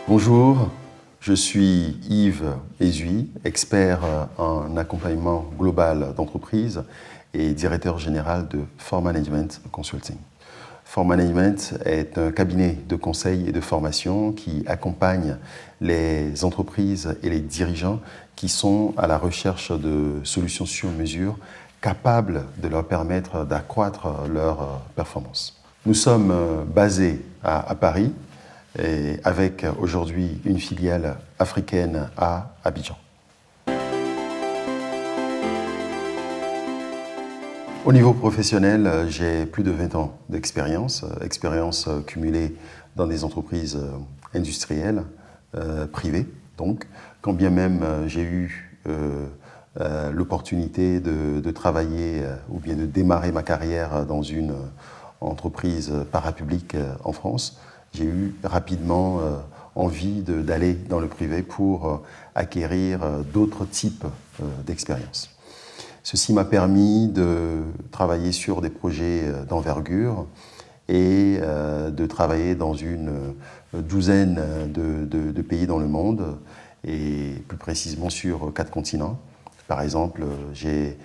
Bonjour, je suis Yves Ezui, expert en accompagnement global d'entreprise et directeur général de For Management Consulting. For Management est un cabinet de conseil et de formation qui accompagne les entreprises et les dirigeants qui sont à la recherche de solutions sur mesure capables de leur permettre d'accroître leur performance. Nous sommes basés à Paris, et avec aujourd'hui une filiale africaine à Abidjan. Au niveau professionnel, j'ai plus de 20 ans d'expérience, expérience cumulée dans des entreprises industrielles, privées donc, quand bien même j'ai eu l'opportunité de travailler ou bien de démarrer ma carrière dans une entreprise parapublique en France. J'ai eu rapidement envie d'aller dans le privé pour acquérir d'autres types d'expériences. Ceci m'a permis de travailler sur des projets d'envergure et de travailler dans une douzaine de pays dans le monde et plus précisément sur 4 continents. Par exemple, j'ai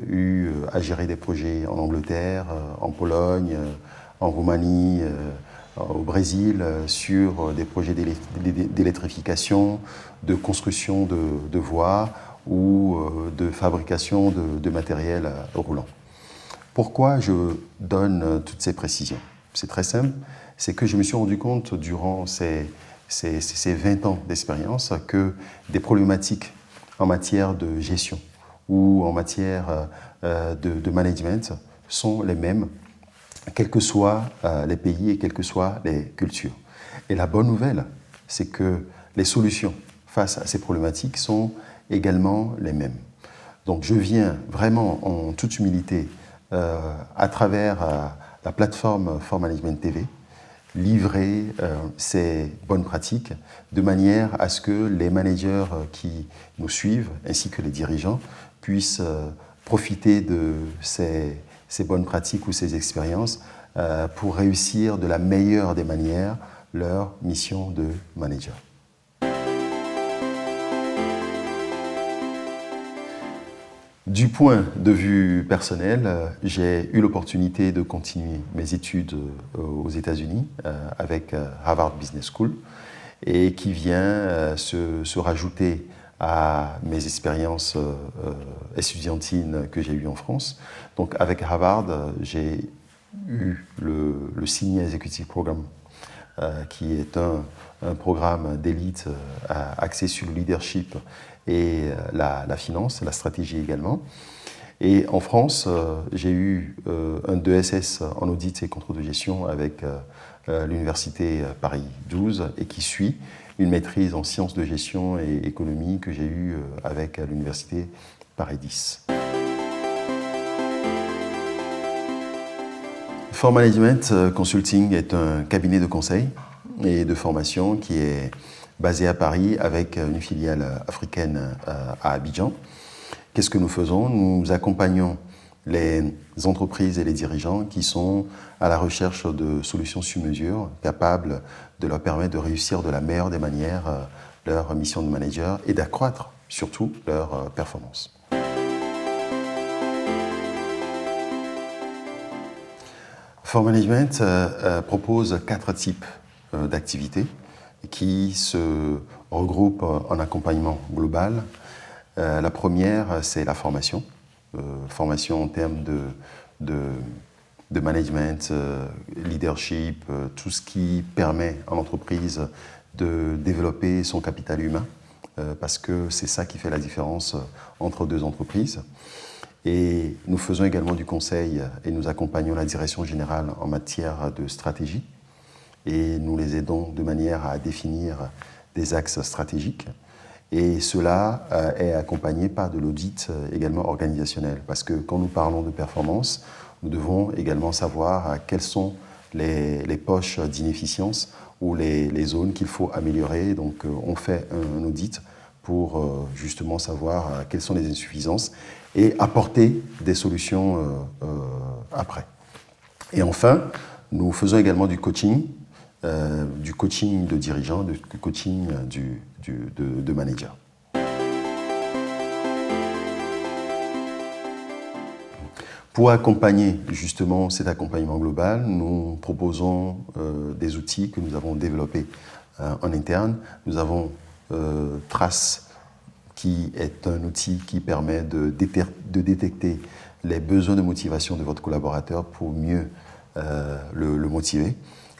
eu à gérer des projets en Angleterre, en Pologne, en Roumanie, au Brésil, sur des projets d'électrification, de construction de voies ou de fabrication de matériel roulant. Pourquoi je donne toutes ces précisions? C'est très simple, c'est que je me suis rendu compte durant ces 20 ans d'expérience que des problématiques en matière de gestion ou en matière de management sont les mêmes, quels que soient les pays et quelles que soient les cultures. Et la bonne nouvelle, c'est que les solutions face à ces problématiques sont également les mêmes. Donc je viens vraiment en toute humilité à travers la plateforme For Management TV livrer ces bonnes pratiques de manière à ce que les managers qui nous suivent ainsi que les dirigeants puissent profiter de ces bonnes pratiques ou ces expériences pour réussir de la meilleure des manières leur mission de manager. Du point de vue personnel, j'ai eu l'opportunité de continuer mes études aux États-Unis avec Harvard Business School et qui vient se rajouter à mes expériences estudiantines que j'ai eues en France. Donc avec Harvard, j'ai eu le Senior Executive Program qui est un programme d'élite axé sur le leadership et la finance, la stratégie également. Et en France, j'ai eu un 2SS en audit et contrôle de gestion avec l'université Paris 12 et qui suit une maîtrise en sciences de gestion et économie que j'ai eue avec l'université Paris 10. For Management Consulting est un cabinet de conseil et de formation qui est basé à Paris avec une filiale africaine à Abidjan. Qu'est-ce que nous faisons? Nous accompagnons les entreprises et les dirigeants qui sont à la recherche de solutions sur mesure capables de leur permettre de réussir de la meilleure des manières leur mission de manager et d'accroître surtout leur performance. For Management propose 4 types d'activités qui se regroupent en accompagnement global. La première, c'est la formation. Formation en termes de management, leadership, tout ce qui permet à l'entreprise de développer son capital humain, parce que c'est ça qui fait la différence entre deux entreprises. Et nous faisons également du conseil et nous accompagnons la direction générale en matière de stratégie et nous les aidons de manière à définir des axes stratégiques. Et cela est accompagné par de l'audit également organisationnel parce que quand nous parlons de performance, nous devons également savoir quelles sont les poches d'inefficience ou les zones qu'il faut améliorer. Donc on fait un audit pour justement savoir quelles sont les insuffisances et apporter des solutions après. Et enfin, nous faisons également du coaching du coaching de dirigeants, du coaching de managers. Pour accompagner justement cet accompagnement global, nous proposons des outils que nous avons développés en interne. Nous avons Trace, qui est un outil qui permet de détecter les besoins de motivation de votre collaborateur pour mieux le motiver.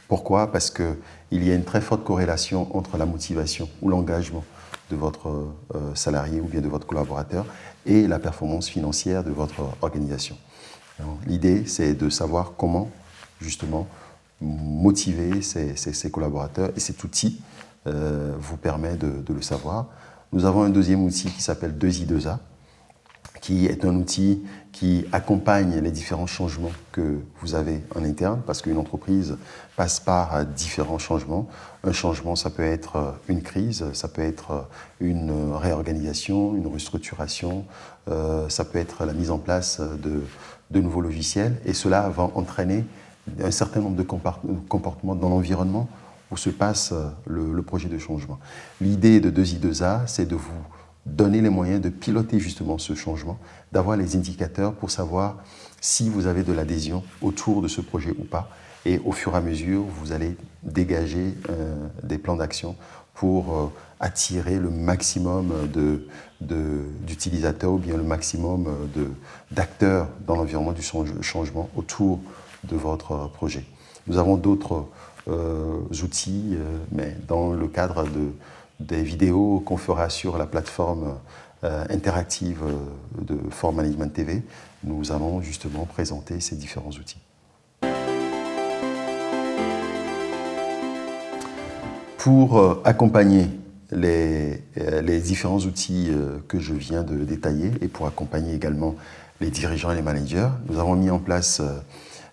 Pourquoi? Parce qu'il y a une très forte corrélation entre la motivation ou l'engagement de votre salarié ou bien de votre collaborateur et la performance financière de votre organisation. L'idée, c'est de savoir comment, justement, motiver ses collaborateurs, et cet outil vous permet de le savoir. Nous avons un deuxième outil qui s'appelle 2i2a, qui est un outil qui accompagne les différents changements que vous avez en interne, parce qu'une entreprise passe par différents changements. Un changement, ça peut être une crise, ça peut être une réorganisation, une restructuration, ça peut être la mise en place de nouveaux logiciels, et cela va entraîner un certain nombre de comportements dans l'environnement où se passe le projet de changement. L'idée de 2i2a, c'est de vous donner les moyens de piloter justement ce changement, d'avoir les indicateurs pour savoir si vous avez de l'adhésion autour de ce projet ou pas. Et au fur et à mesure, vous allez dégager des plans d'action pour attirer le maximum d'utilisateurs ou bien le maximum d'acteurs dans l'environnement du changement autour de votre projet. Nous avons d'autres outils, mais dans le cadre des vidéos qu'on fera sur la plateforme interactive de Form Management TV, nous allons justement présenter ces différents outils. Pour accompagner les différents outils que je viens de détailler et pour accompagner également les dirigeants et les managers, nous avons mis en place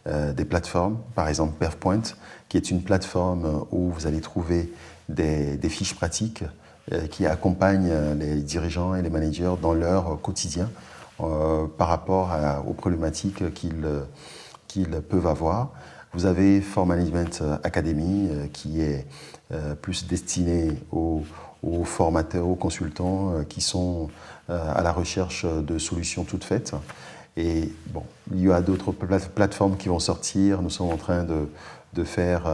des plateformes, par exemple PerfPoint, qui est une plateforme où vous allez trouver des fiches pratiques qui accompagnent les dirigeants et les managers dans leur quotidien par rapport aux problématiques qu'ils peuvent avoir. Vous avez Form Management Academy qui est plus destiné aux formateurs, aux consultants qui sont à la recherche de solutions toutes faites. Et bon, il y a d'autres plateformes qui vont sortir. Nous sommes en train de faire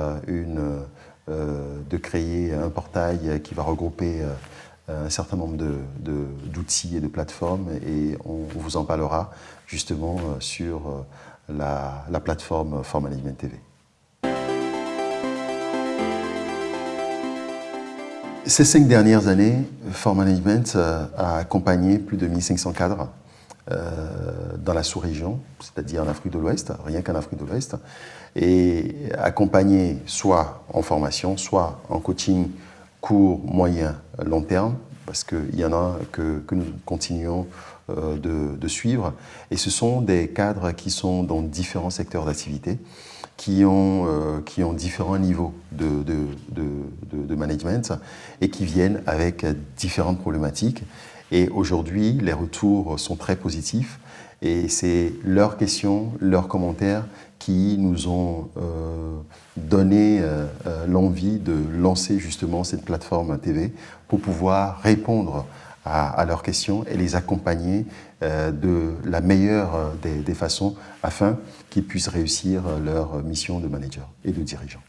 de créer un portail qui va regrouper un certain nombre d'outils et de plateformes, et on vous en parlera justement sur la plateforme Form Management TV. Ces 5 dernières années, Form Management a accompagné plus de 1500 cadres dans la sous-région, c'est-à-dire en Afrique de l'Ouest, rien qu'en Afrique de l'Ouest, et accompagné soit en formation, soit en coaching court, moyen, long terme, parce qu'il y en a que nous continuons de suivre. Et ce sont des cadres qui sont dans différents secteurs d'activité, qui ont différents niveaux de management et qui viennent avec différentes problématiques. Et aujourd'hui, les retours sont très positifs et c'est leurs questions, leurs commentaires qui nous ont donné l'envie de lancer justement cette plateforme TV pour pouvoir répondre à leurs questions et les accompagner de la meilleure des façons afin qu'ils puissent réussir leur mission de manager et de dirigeant.